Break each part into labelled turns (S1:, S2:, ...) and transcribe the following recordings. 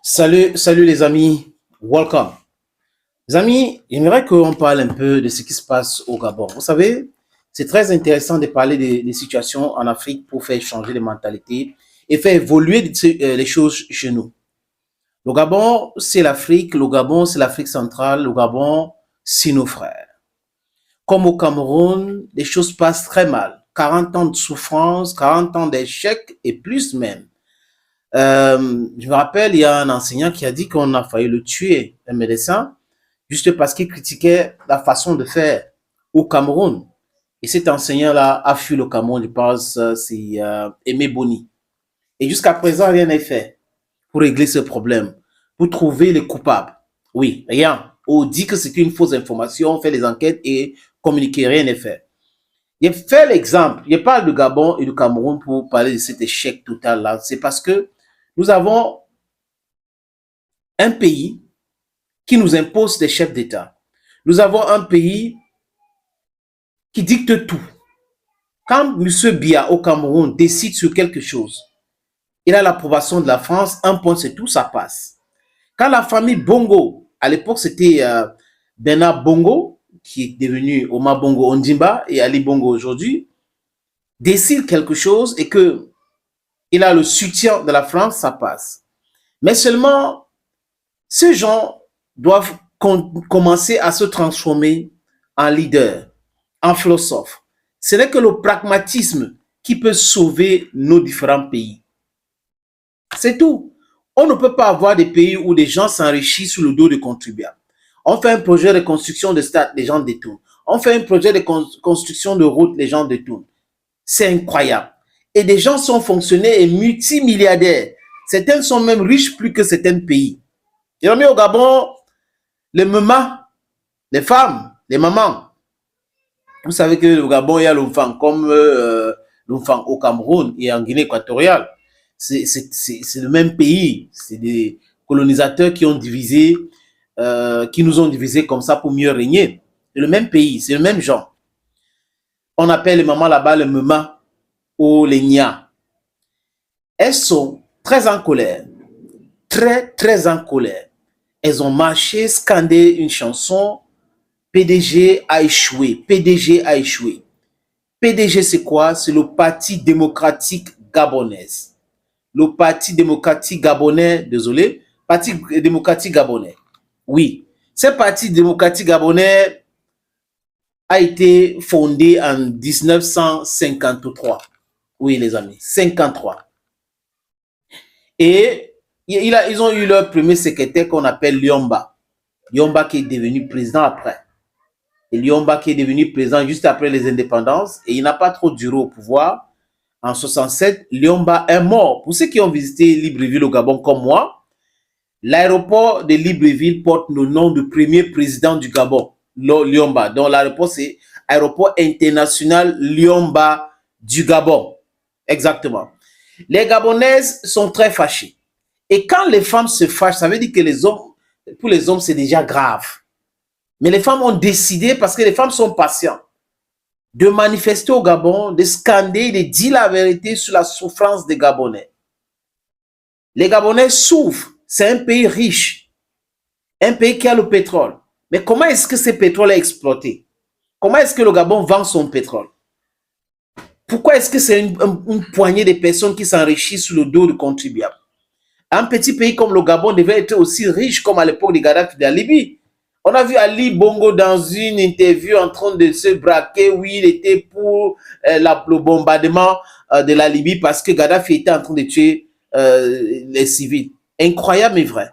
S1: Salut les amis, welcome. Les amis, j'aimerais qu'on parle un peu de ce qui se passe au Gabon. Vous savez, c'est très intéressant de parler des situations en Afrique pour faire changer les mentalités et faire évoluer les choses chez nous. Le Gabon, c'est l'Afrique, le Gabon, c'est l'Afrique centrale, le Gabon, c'est nos frères. Comme au Cameroun, les choses passent très mal. 40 ans de souffrance, 40 ans d'échecs et plus même. Je me rappelle, il y a un enseignant qui a dit qu'on a failli le tuer, un médecin, juste parce qu'il critiquait la façon de faire au Cameroun. Et cet enseignant-là a fui le Cameroun, je pense, c'est Aimé Boni. Et jusqu'à présent, rien n'est fait pour régler ce problème, pour trouver les coupables. Oui, rien. On dit que c'est une fausse information, on fait les enquêtes et communiquer, rien n'est fait. Je fais l'exemple, je parle du Gabon et du Cameroun pour parler de cet échec total-là. C'est parce que nous avons un pays qui nous impose des chefs d'État. Nous avons un pays qui dicte tout. Quand M. Biya au Cameroun décide sur quelque chose, il a l'approbation de la France, un point c'est tout, ça passe. Quand la famille Bongo, à l'époque c'était Bernard Bongo, qui est devenu Omar Bongo Ondimba et Ali Bongo aujourd'hui, décide quelque chose et que il a le soutien de la France, ça passe. Mais seulement, ces gens doivent commencer à se transformer en leader, en philosophe. Ce n'est que le pragmatisme qui peut sauver nos différents pays. C'est tout. On ne peut pas avoir des pays où des gens s'enrichissent sous le dos des contribuables. On fait un projet de construction de stade, les gens détournent. On fait un projet de construction de route, les gens détournent. C'est incroyable. Et des gens sont fonctionnaires et multimilliardaires. Certains sont même riches plus que certains pays. J'ai mis au Gabon, les mamas, les femmes, les mamans. Vous savez que au Gabon, il y a l'enfant comme l'enfant au Cameroun et en Guinée équatoriale. C'est le même pays. C'est des colonisateurs qui ont divisé, qui nous ont divisés comme ça pour mieux régner. C'est le même pays, c'est le même genre. On appelle les mamans là-bas les mamas ou les nia. Elles sont très en colère. Très en colère. Elles ont marché, scandé une chanson. PDG a échoué. PDG a échoué. PDG, c'est quoi? C'est le Parti démocratique gabonais. Le Parti démocratique gabonais, désolé, Parti démocratique gabonais. Oui, ce Parti démocratique gabonais a été fondé en 1953. Oui, les amis, 53. Et ils ont eu leur premier secrétaire qu'on appelle Liomba. Liomba qui est devenu président après. Et Liomba qui est devenu président juste après les indépendances. Et il n'a pas trop duré au pouvoir. En 67, Liomba est mort. Pour ceux qui ont visité Libreville au Gabon comme moi, l'aéroport de Libreville porte le nom du premier président du Gabon, Liomba. Donc l'aéroport, c'est Aéroport international Liomba du Gabon. Exactement. Les Gabonaises sont très fâchées. Et quand les femmes se fâchent, ça veut dire que les hommes, pour les hommes, c'est déjà grave. Mais les femmes ont décidé, parce que les femmes sont patientes, de manifester au Gabon, de scander, de dire la vérité sur la souffrance des Gabonais. Les Gabonais souffrent. C'est un pays riche, un pays qui a le pétrole. Mais comment est-ce que ce pétrole est exploité? Comment est-ce que le Gabon vend son pétrole? Pourquoi est-ce que c'est une poignée de personnes qui s'enrichissent sur le dos du contribuable? Un petit pays comme le Gabon devait être aussi riche comme à l'époque de Gaddafi de la Libye. On a vu Ali Bongo dans une interview en train de se braquer. Oui, il était pour le bombardement de la Libye parce que Gaddafi était en train de tuer les civils. Incroyable mais vrai.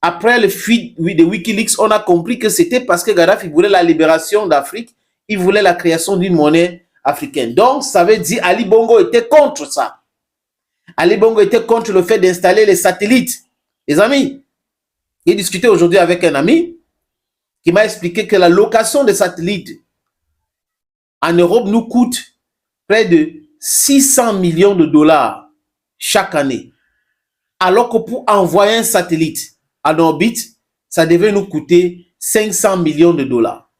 S1: Après le fuite de Wikileaks, on a compris que c'était parce que Gaddafi voulait la libération d'Afrique. Il voulait la création d'une monnaie africaine. Donc, ça veut dire Ali Bongo était contre ça. Ali Bongo était contre le fait d'installer les satellites. Les amis, j'ai discuté aujourd'hui avec un ami qui m'a expliqué que la location des satellites en Europe nous coûte près de 600 millions de dollars chaque année. Alors que pour envoyer un satellite en orbite, ça devait nous coûter 500 millions de dollars.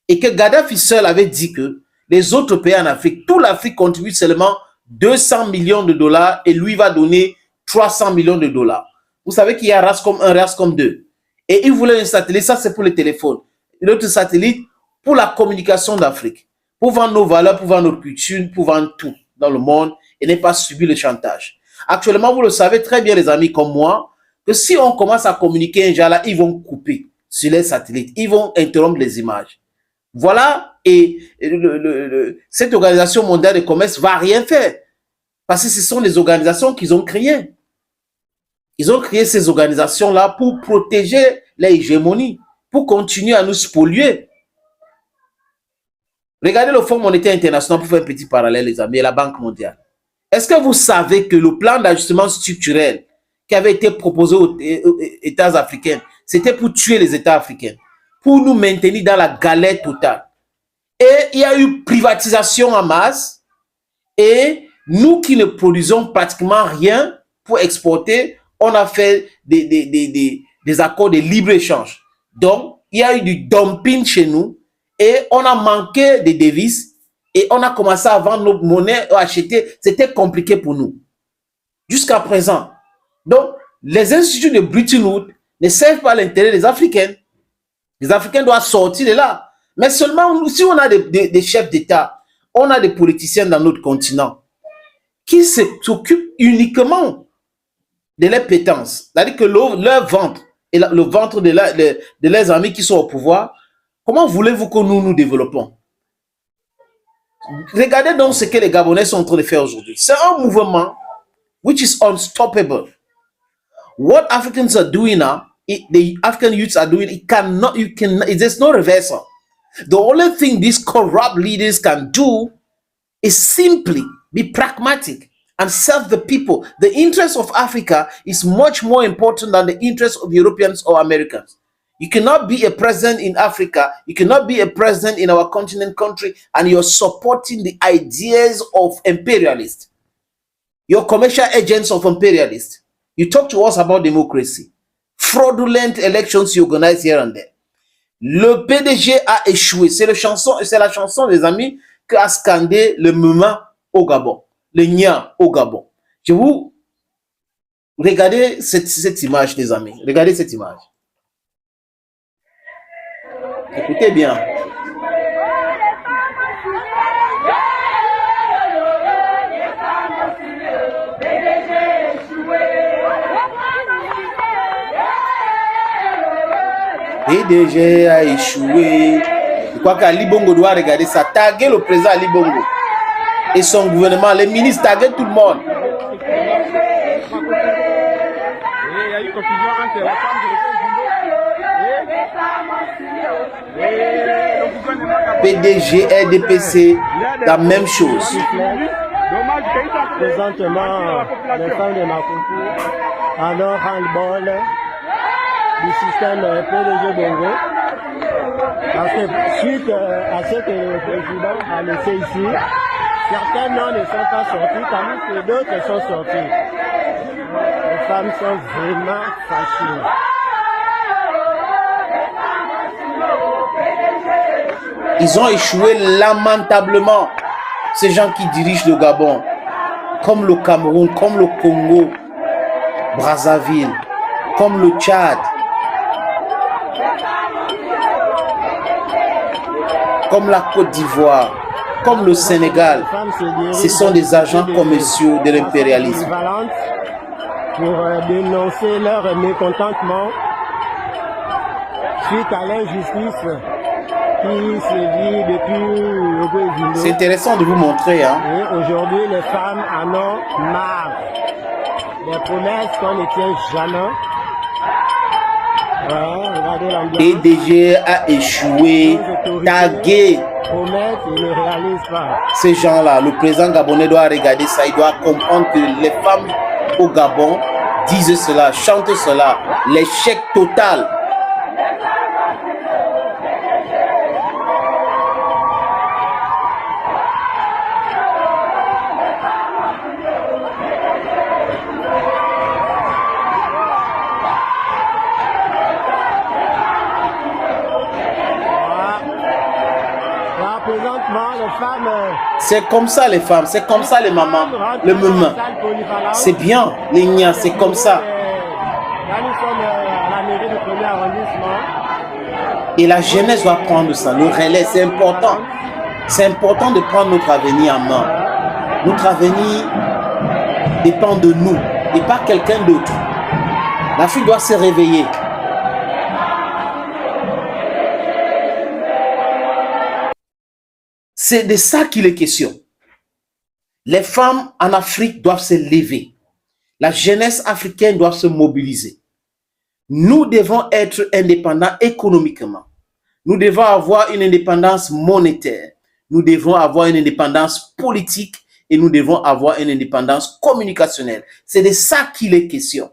S1: Et que Gaddafi seul avait dit que les autres pays en Afrique, toute l'Afrique contribue seulement 200 millions de dollars et lui va donner 300 millions de dollars. Vous savez qu'il y a Rascom 1, Rascom 2. Et ils voulaient un satellite, ça c'est pour les téléphones. L'autre satellite pour la communication d'Afrique. Pour vendre nos valeurs, pour vendre notre culture, pour vendre tout dans le monde et ne pas subir le chantage. Actuellement, vous le savez très bien, les amis comme moi, que si on commence à communiquer un genre là, ils vont couper sur les satellites. Ils vont interrompre les images. Voilà, et cette organisation mondiale de commerce va rien faire. Parce que ce sont les organisations qu'ils ont créées. Ils ont créé ces organisations-là pour protéger l'hégémonie, pour continuer à nous spolier. Regardez le Fonds monétaire international pour faire un petit parallèle, les amis, et la Banque mondiale. Est-ce que vous savez que le plan d'ajustement structurel qui avait été proposé aux États africains, c'était pour tuer les États africains, pour nous maintenir dans la galère totale. Et il y a eu privatisation en masse, et nous qui ne produisons pratiquement rien pour exporter, on a fait des accords de libre-échange. Donc, il y a eu du dumping chez nous, et on a manqué de devises, et on a commencé à vendre nos monnaies, à acheter. C'était compliqué pour nous. Jusqu'à présent. Donc, les instituts de Bretton Woods ne servent pas l'intérêt des Africains. Les Africains doivent sortir de là. Mais seulement si on a des chefs d'État, on a des politiciens dans notre continent qui s'occupent uniquement de leurs pétances. C'est-à-dire que leur ventre et le ventre de leurs amis qui sont au pouvoir, comment voulez-vous que nous nous développons? Regardez donc ce que les Gabonais sont en train de faire aujourd'hui. C'est un mouvement which is unstoppable. What Africans are doing now, the African youths are doing, there's no reversal. The only thing these corrupt leaders can do is simply be pragmatic and serve the people. The interest of Africa is much more important than the interest of Europeans or Americans. You cannot be a president in Africa, you cannot be a president in our continent country, and you're supporting the ideas of imperialists. You're commercial agents of imperialists. You talk to us about democracy. Fraudulent elections you organize here and there. Le PDG a échoué. C'est la chanson, les amis, qu'a scandé le moment au Gabon. Le Nia au Gabon. Je vous... Regardez cette image, les amis. Regardez cette image. Écoutez bien. PDG a échoué. Je crois qu'Ali Bongo doit regarder ça. Taguer le président Ali Bongo et son gouvernement, les ministres, taguer tout le monde. Il y a eu confusion entre la femme PDG, RDPC, la même chose.
S2: Présentement, les femmes de Maputo, alors handball du système PDG Bongo. Parce que suite à ce que le président a laissé ici, certains noms ne sont pas sortis, tandis que d'autres sont sortis. Les femmes sont vraiment fâchées.
S1: Ils ont échoué lamentablement, ces gens qui dirigent le Gabon, comme le Cameroun, comme le Congo, Brazzaville, comme le Tchad, comme la Côte d'Ivoire, comme le Sénégal. Ce sont des agents commerciaux de l'impérialisme.
S2: Pour dénoncer leur mécontentement suite à l'injustice qui se vit depuis le Brésil.
S1: C'est intéressant de vous montrer. Hein?
S2: Et aujourd'hui, les femmes en ont marre. Des promesses qu'on ne tient jamais. Ouais, regardez l'ambiance.
S1: PDG a échoué, tagué.
S2: Promettent et ne réalisent pas.
S1: Ces gens-là, le président gabonais doit regarder ça. Il doit comprendre que les femmes au Gabon disent cela, chantent cela. L'échec total. C'est comme ça les femmes, c'est comme ça les mamans, le moment. C'est bien, les nias, c'est comme ça.
S2: Là, nous sommes à la mairie du premier arrondissement.
S1: Et la jeunesse doit prendre ça, le relais, c'est important. C'est important de prendre notre avenir en main. Notre avenir dépend de nous et pas quelqu'un d'autre. L'Afrique doit se réveiller. C'est de ça qu'il est question. Les femmes en Afrique doivent se lever. La jeunesse africaine doit se mobiliser. Nous devons être indépendants économiquement. Nous devons avoir une indépendance monétaire. Nous devons avoir une indépendance politique et nous devons avoir une indépendance communicationnelle. C'est de ça qu'il est question.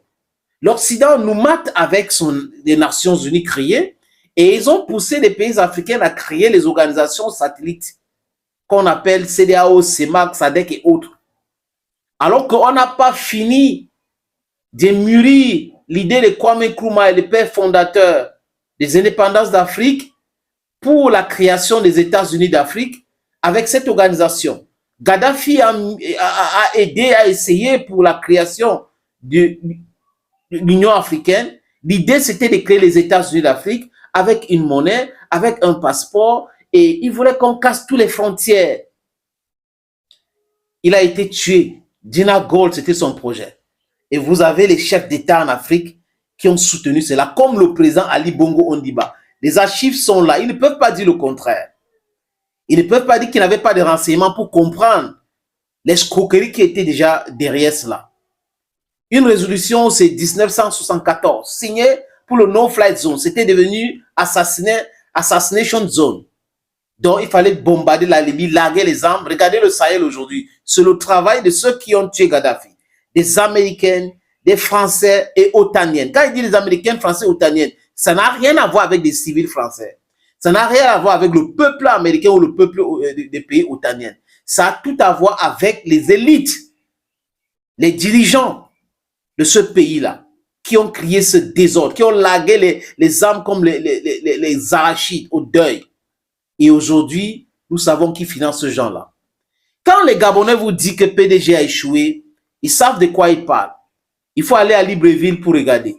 S1: L'Occident nous mate avec les Nations Unies créées et ils ont poussé les pays africains à créer les organisations satellites qu'on appelle CEDEAO, CEMAC, SADC et autres. Alors qu'on n'a pas fini de mûrir l'idée de Kwame Nkrumah, le père fondateur des indépendances d'Afrique, pour la création des États-Unis d'Afrique avec cette organisation. Gaddafi a aidé, a essayé pour la création de l'Union africaine. L'idée, c'était de créer les États-Unis d'Afrique avec une monnaie, avec un passeport, et il voulait qu'on casse toutes les frontières. Il a été tué. Dina Gold, c'était son projet. Et vous avez les chefs d'État en Afrique qui ont soutenu cela, comme le président Ali Bongo Ondimba. Les archives sont là. Ils ne peuvent pas dire le contraire. Ils ne peuvent pas dire qu'ils n'avaient pas de renseignements pour comprendre l'escroquerie qui était déjà derrière cela. Une résolution, c'est 1974, signée pour le No-Flight Zone. C'était devenu Assassination Zone. Donc, il fallait bombarder la Libye, larguer les armes. Regardez le Sahel aujourd'hui. C'est le travail de ceux qui ont tué Gaddafi. Des Américains, des Français et Otaniennes. Quand il dit les Américains, Français et Otaniennes, ça n'a rien à voir avec des civils français. Ça n'a rien à voir avec le peuple américain ou le peuple des pays otaniens. Ça a tout à voir avec les élites, les dirigeants de ce pays-là, qui ont créé ce désordre, qui ont largué les armes comme les arachides au deuil. Et aujourd'hui, nous savons qui finance ce genre-là. Quand les Gabonais vous disent que PDG a échoué, ils savent de quoi ils parlent. Il faut aller à Libreville pour regarder.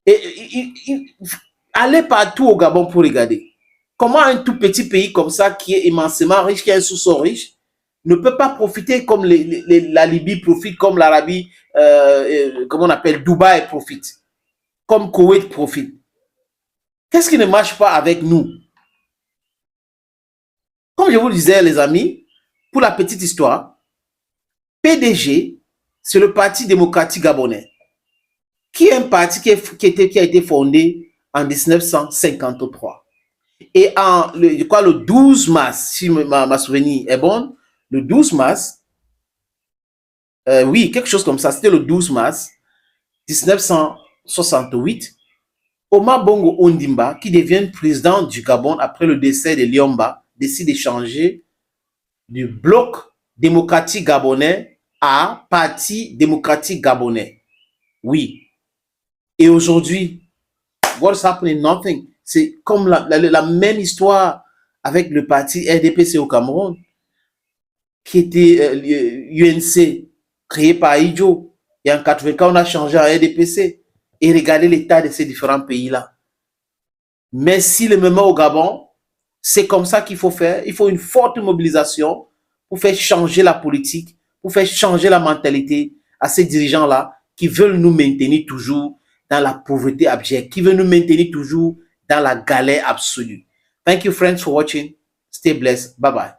S1: Et allez partout au Gabon pour regarder. Comment un tout petit pays comme ça, qui est immensément riche, qui a un sous-sol riche, ne peut pas profiter comme la Libye profite, comme l'Arabie, comment on appelle, Dubaï profite, comme Koweït profite. Qu'est-ce qui ne marche pas avec nous? Comme je vous le disais, les amis, pour la petite histoire, PDG, c'est le Parti démocratique gabonais, qui est un parti qui a été fondé en 1953. Et le 12 mars, si ma souvenir est bonne, le 12 mars, oui, quelque chose comme ça, c'était le 12 mars 1968, Omar Bongo Ondimba, qui devient président du Gabon après le décès de Liomba, décide de changer du bloc démocratique gabonais à Parti démocratique gabonais. Oui. Et aujourd'hui, what's happening? Nothing. C'est comme la même histoire avec le parti RDPC au Cameroun, qui était UNC, créé par Idjo. Et en 84, on a changé en RDPC. Et regardez l'état de ces différents pays-là. Mais si le moment au Gabon, c'est comme ça qu'il faut faire. Il faut une forte mobilisation pour faire changer la politique, pour faire changer la mentalité à ces dirigeants-là qui veulent nous maintenir toujours dans la pauvreté abjecte, qui veulent nous maintenir toujours dans la galère absolue. Thank you, friends, for watching. Stay blessed. Bye-bye.